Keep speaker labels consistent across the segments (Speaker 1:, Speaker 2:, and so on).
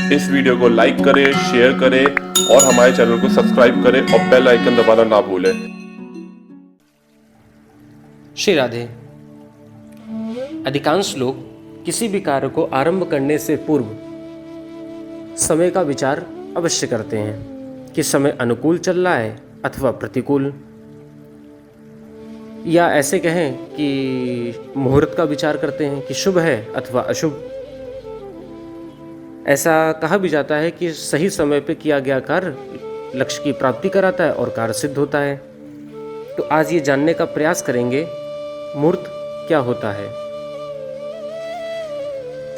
Speaker 1: इस वीडियो को लाइक करें, शेयर करें और हमारे चैनल को सब्सक्राइब करें और बेल आइकन दबाना ना भूलें।
Speaker 2: श्री राधे। अधिकांश लोग किसी भी कार्य को आरंभ करने से पूर्व समय का विचार अवश्य करते हैं कि समय अनुकूल चल रहा है अथवा प्रतिकूल, या ऐसे कहें कि मुहूर्त का विचार करते हैं कि शुभ है अथवा अशुभ। ऐसा कहा भी जाता है कि सही समय पे किया गया कार्य लक्ष्य की प्राप्ति कराता है और कार्य सिद्ध होता है। तो आज ये जानने का प्रयास करेंगे मुहूर्त क्या होता है।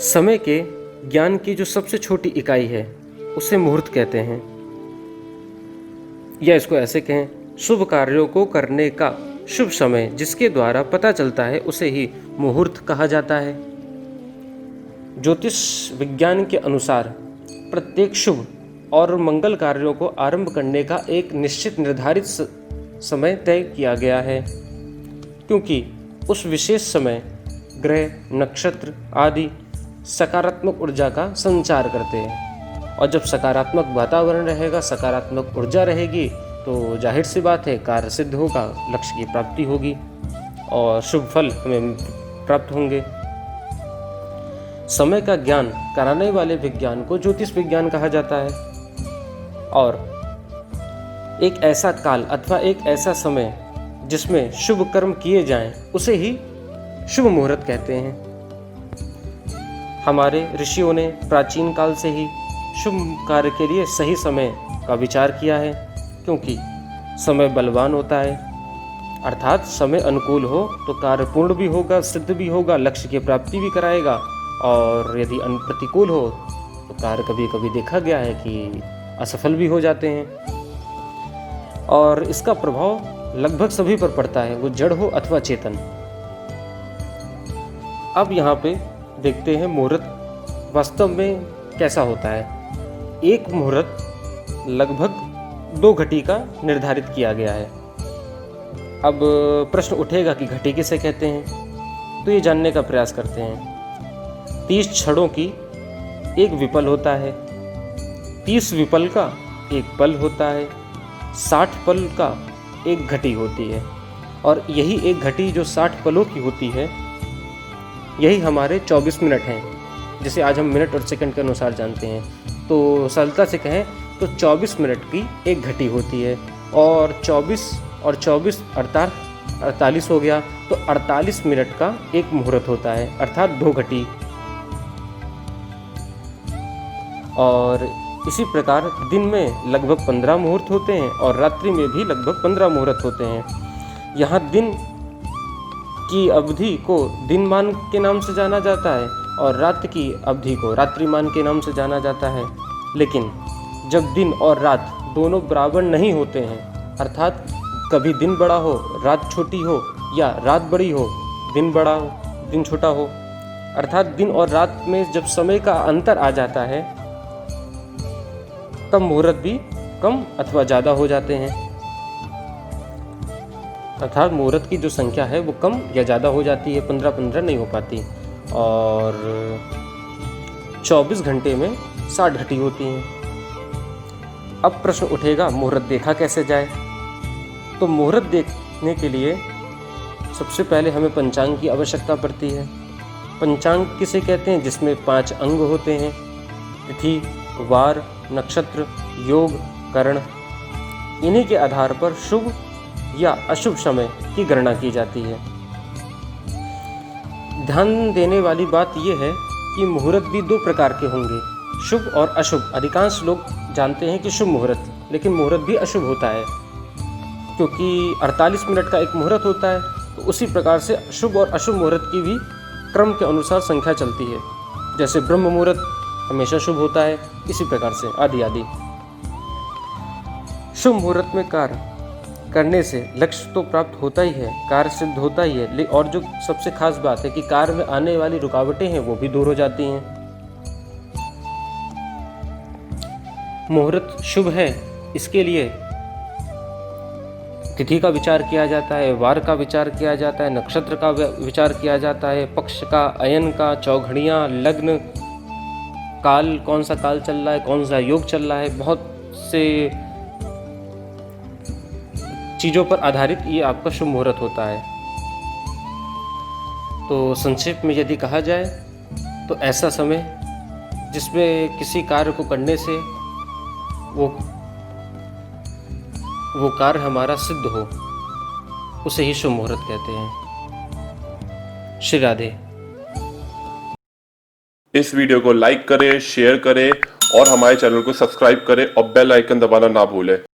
Speaker 2: समय के ज्ञान की जो सबसे छोटी इकाई है उसे मुहूर्त कहते हैं, या इसको ऐसे कहें, शुभ कार्यों को करने का शुभ समय जिसके द्वारा पता चलता है उसे ही मुहूर्त कहा जाता है। ज्योतिष विज्ञान के अनुसार प्रत्येक शुभ और मंगल कार्यों को आरंभ करने का एक निश्चित निर्धारित समय तय किया गया है, क्योंकि उस विशेष समय ग्रह, नक्षत्र आदि सकारात्मक ऊर्जा का संचार करते हैं, और जब सकारात्मक वातावरण रहेगा, सकारात्मक ऊर्जा रहेगी, तो जाहिर सी बात है कार्य सिद्ध होगा, लक्ष्य की प्राप्ति होगी और शुभ फल हमें प्राप्त होंगे। समय का ज्ञान कराने वाले विज्ञान को ज्योतिष विज्ञान कहा जाता है, और एक ऐसा काल अथवा एक ऐसा समय जिसमें शुभ कर्म किए जाएं उसे ही शुभ मुहूर्त कहते हैं। हमारे ऋषियों ने प्राचीन काल से ही शुभ कार्य के लिए सही समय का विचार किया है, क्योंकि समय बलवान होता है, अर्थात समय अनुकूल हो तो कार्य पूर्ण भी होगा, सिद्ध भी होगा, लक्ष्य की प्राप्ति भी कराएगा, और यदि प्रतिकूल हो तो कार्य कभी कभी देखा गया है कि असफल भी हो जाते हैं, और इसका प्रभाव लगभग सभी पर पड़ता है, वो जड़ हो अथवा चेतन। अब यहाँ पे देखते हैं मुहूर्त वास्तव में कैसा होता है। एक मुहूर्त लगभग 2 घटी का निर्धारित किया गया है। अब प्रश्न उठेगा कि घटी किसे कहते हैं, तो ये जानने का प्रयास करते हैं। 30 छड़ों की एक विपल होता है, 30 विपल का एक पल होता है, 60 पल का एक घटी होती है, और यही एक घटी जो 60 पलों की होती है, यही हमारे 24 मिनट हैं, जिसे आज हम मिनट और सेकंड के अनुसार जानते हैं। तो सरलता से कहें तो 24 मिनट की एक घटी होती है, और 24 और 24 48 हो गया, तो 48 मिनट का एक मुहूर्त होता है, अर्थात 2 घटी। और इसी प्रकार दिन में लगभग 15 मुहूर्त होते हैं और रात्रि में भी लगभग 15 मुहूर्त होते हैं। यहाँ दिन की अवधि को दिनमान के नाम से जाना जाता है और रात्रि की अवधि को रात्रिमान के नाम से जाना जाता है। लेकिन जब दिन और रात दोनों बराबर नहीं होते हैं, अर्थात कभी दिन बड़ा हो, रात छोटी हो, या रात बड़ी हो, दिन बड़ा हो, दिन छोटा हो, अर्थात दिन और रात में जब समय का अंतर आ जाता है, तब मुहूर्त भी कम अथवा ज़्यादा हो जाते हैं। अर्थात मुहूर्त की जो संख्या है वो कम या ज़्यादा हो जाती है, 15-15 नहीं हो पाती, और 24 घंटे में 60 घटी होती हैं। अब प्रश्न उठेगा मुहूर्त देखा कैसे जाए। तो मुहूर्त देखने के लिए सबसे पहले हमें पंचांग की आवश्यकता पड़ती है। पंचांग किसे कहते हैं, जिसमें 5 अंग होते हैं, तिथि, वार, नक्षत्र, योग, करण। इन्हीं के आधार पर शुभ या अशुभ समय की गणना की जाती है। ध्यान देने वाली बात यह है कि मुहूर्त भी 2 प्रकार के होंगे, शुभ और अशुभ। अधिकांश लोग जानते हैं कि शुभ मुहूर्त, लेकिन मुहूर्त भी अशुभ होता है, क्योंकि 48 मिनट का एक मुहूर्त होता है, तो उसी प्रकार से शुभ और अशुभ मुहूर्त की भी क्रम के अनुसार संख्या चलती है। जैसे ब्रह्म मुहूर्त हमेशा शुभ होता है, इसी प्रकार से आदि आदि। शुभ मुहूर्त में कार्य करने से लक्ष्य तो प्राप्त होता ही है, कार्य सिद्ध होता ही है, और जो सबसे खास बात है कि कार्य में आने वाली रुकावटें हैं वो भी दूर हो जाती हैं। मुहूर्त शुभ है, इसके लिए तिथि का विचार किया जाता है, वार का विचार किया जाता है, नक्षत्र का विचार किया जाता है, पक्ष का, अयन का, चौघड़ियाँ, लग्न, काल, कौन सा काल चल रहा है, कौन सा योग चल रहा है, बहुत से चीज़ों पर आधारित ये आपका शुभ मुहूर्त होता है। तो संक्षेप में यदि कहा जाए तो ऐसा समय जिसमें किसी कार्य को करने से वो कार्य हमारा सिद्ध हो, उसे ही शुभ मुहूर्त कहते हैं। श्री राधे।
Speaker 1: इस वीडियो को लाइक करें, शेयर करें और हमारे चैनल को सब्सक्राइब करें और बेल आइकन दबाना ना भूलें।